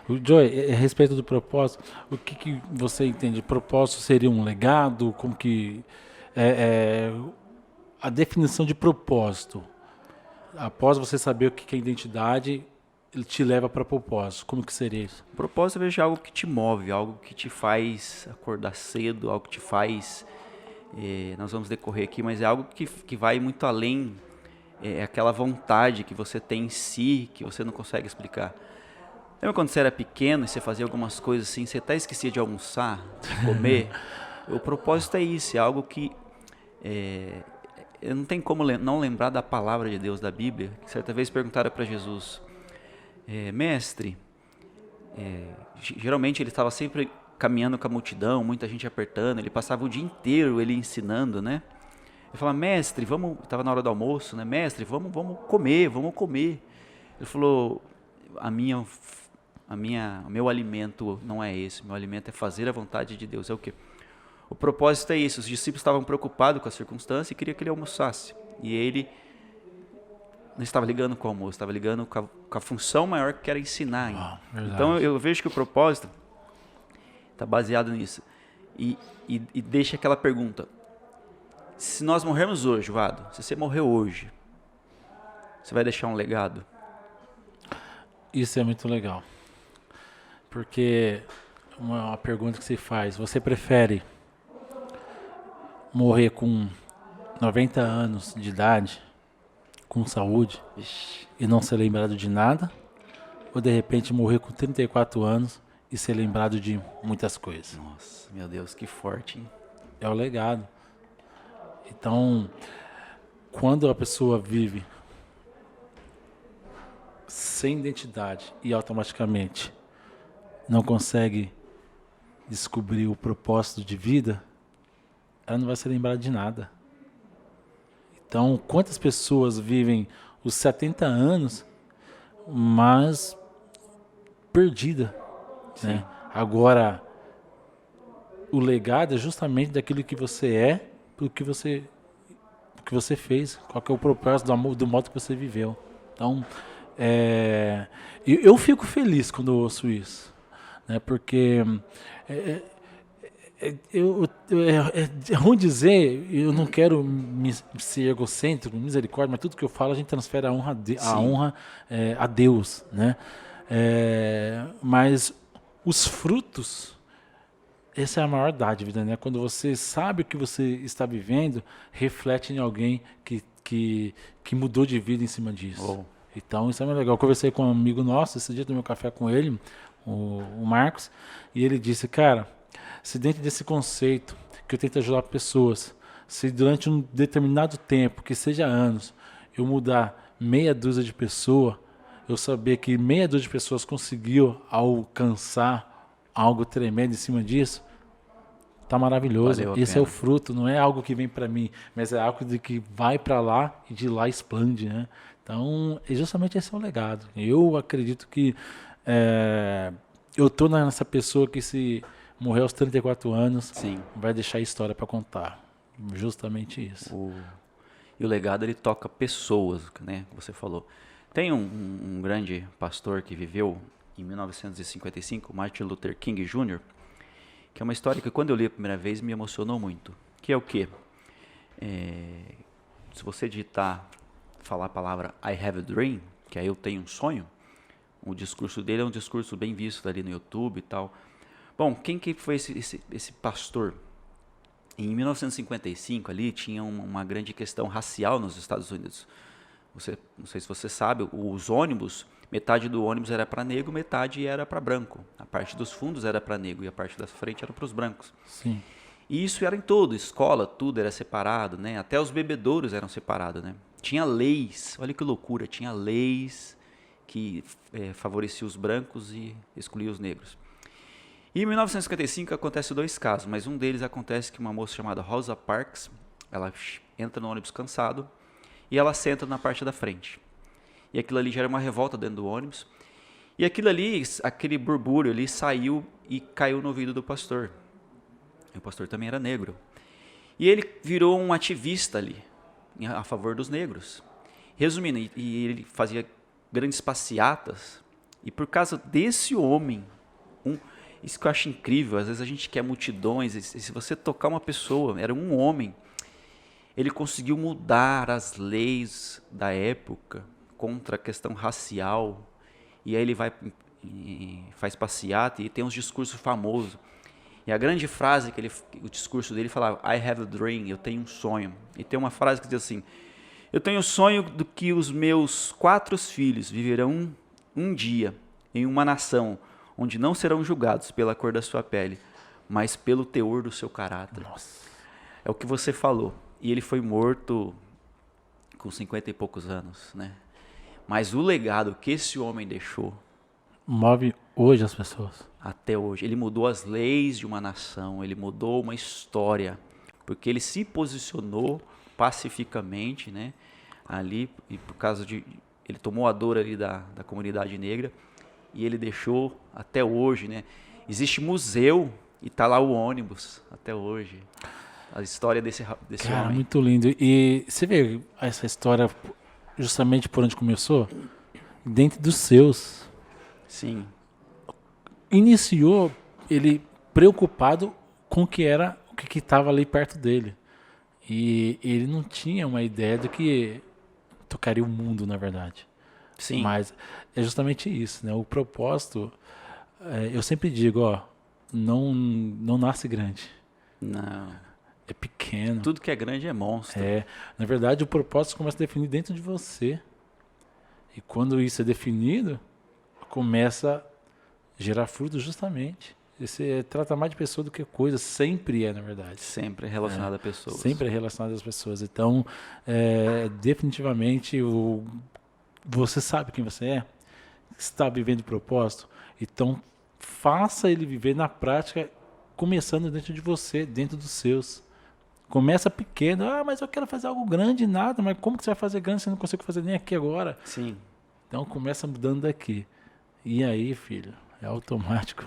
O Joey, a respeito do propósito, o que você entende? Propósito seria um legado? Como que é, é, a definição de propósito? Após você saber o que é identidade, ele te leva para propósito. Como que seria isso? O propósito eu vejo algo que te move, algo que te faz acordar cedo, algo que te faz. Nós vamos decorrer aqui, mas é algo que vai muito além. É aquela vontade que você tem em si, que você não consegue explicar. Lembra quando você era pequeno e você fazia algumas coisas assim, você até esquecia de almoçar, de comer? O propósito é isso, é algo que eu não tenho como não lembrar da palavra de Deus, da Bíblia. Certa vez perguntaram para Jesus, mestre, geralmente ele estava sempre caminhando com a multidão, muita gente apertando, ele passava o dia inteiro ele ensinando, né? Ele falava, mestre, vamos, estava na hora do almoço, né? Mestre, vamos comer, vamos comer. Ele falou, o meu alimento não é esse, meu alimento é fazer a vontade de Deus. É o quê? O propósito é isso. Os discípulos estavam preocupados com a circunstância e queriam que ele almoçasse. E ele não estava ligando com o almoço, estava ligando com a função maior que era ensinar. Então eu vejo que o propósito está baseado nisso. E deixa aquela pergunta. Se nós morrermos hoje, Vado, se você morreu hoje, você vai deixar um legado? Isso é muito legal. Porque uma pergunta que se faz, você prefere morrer com 90 anos de idade, com saúde, Ixi, e não ser lembrado de nada? Ou de repente morrer com 34 anos e ser lembrado de muitas coisas? nossa, meu Deus, que forte, hein? É o legado. Então, quando a pessoa vive sem identidade e automaticamente não consegue descobrir o propósito de vida, ela não vai ser lembrada de nada. Então, quantas pessoas vivem os 70 anos, mas perdida, né? Agora, o legado é justamente daquilo que você é, o que você fez, qual que é o propósito do modo que você viveu. Então, eu fico feliz quando eu ouço isso, né? Porque é, é ruim dizer, eu não quero ser egocêntrico, misericórdia, mas tudo que eu falo a gente transfere a Sim. honra a Deus, né? Mas os frutos, essa é a maior dádiva, né? Quando você sabe o que você está vivendo, reflete em alguém que mudou de vida em cima disso. Oh, Então, isso é muito legal. Eu conversei com um amigo nosso, esse dia eu tomei um café com ele, o Marcos, e ele disse, cara, se dentro desse conceito que eu tento ajudar pessoas, se durante um determinado tempo, que seja anos, eu mudar meia dúzia de pessoas, eu saber que meia dúzia de pessoas conseguiu alcançar algo tremendo em cima disso, tá maravilhoso. valeu a Esse é o pena. fruto, não é algo que vem para mim, mas é algo de que vai para lá e de lá expande, né? Então, justamente esse é o legado. Eu acredito que eu tô nessa pessoa que se morrer aos 34 anos Sim. vai deixar história para contar. Justamente isso. E o legado ele toca pessoas, né? Você falou. Tem um grande pastor que viveu em 1955, Martin Luther King Jr., que é uma história que quando eu li a primeira vez me emocionou muito. Que é o quê? Se você digitar, falar a palavra I have a dream, que é eu tenho um sonho, o discurso dele é um discurso bem visto ali no YouTube e tal. Bom, quem que foi esse pastor? Em 1955 ali tinha uma grande questão racial nos Estados Unidos. Não sei se você sabe, os ônibus, metade do ônibus era para negro, metade era para branco. A parte dos fundos era para negro e a parte da frente era para os brancos. Sim. E isso era em todo, escola, tudo era separado, né? Até os bebedouros eram separados, né? Tinha leis, olha que loucura, tinha leis que favoreciam os brancos e excluía os negros. E em 1955 acontece dois casos, mas um deles acontece que uma moça chamada Rosa Parks, ela entra no ônibus cansado e ela senta na parte da frente. E aquilo ali gera uma revolta dentro do ônibus. E aquilo ali, aquele burbúrio ali saiu e caiu no ouvido do pastor. E o pastor também era negro. E ele virou um ativista ali, a favor dos negros. Resumindo, e ele fazia grandes passeatas E por causa desse homem, isso que eu acho incrível, às vezes a gente quer multidões, e se você tocar uma pessoa, era um homem, ele conseguiu mudar as leis da época contra a questão racial, e aí ele vai e faz passeata e tem uns discursos famosos. E a grande frase o discurso dele falava, I have a dream, eu tenho um sonho. E tem uma frase que diz assim, eu tenho o sonho de que os meus 4 filhos viverão um dia em uma nação onde não serão julgados pela cor da sua pele, mas pelo teor do seu caráter. Nossa. É o que você falou. E ele foi morto com 50 e poucos anos, né? Mas o legado que esse homem deixou Move hoje as pessoas. até hoje, ele mudou as leis de uma nação, ele mudou uma história, porque ele se posicionou pacificamente, né? Ali, e por causa de... Ele tomou a dor ali da comunidade negra e ele deixou até hoje, né? Existe museu e tá lá o ônibus até hoje. A história desse Cara, homem. muito lindo. E você vê essa história justamente por onde começou? Dentro dos seus. Sim, Iniciou ele preocupado com o que era, o que estava ali perto dele. E ele não tinha uma ideia do que tocaria o mundo, na verdade. sim. Mas é justamente isso, né? O propósito, eu sempre digo, ó, não nasce grande, Não. é pequeno. Tudo que é grande é monstro. Na verdade, o propósito começa a definir dentro de você. E quando isso é definido, começa a gerar fruto justamente. Você trata mais de pessoa do que coisa, sempre é, na verdade. Sempre relacionado a pessoas. Sempre é relacionado às pessoas. Então, definitivamente, você sabe quem você é, está vivendo o propósito, então faça ele viver na prática, começando dentro de você, dentro dos seus. Começa pequeno, mas eu quero fazer algo grande, nada, mas como que você vai fazer grande se eu não consigo fazer nem aqui agora? Sim. Então começa mudando daqui. E aí, filho, é automático.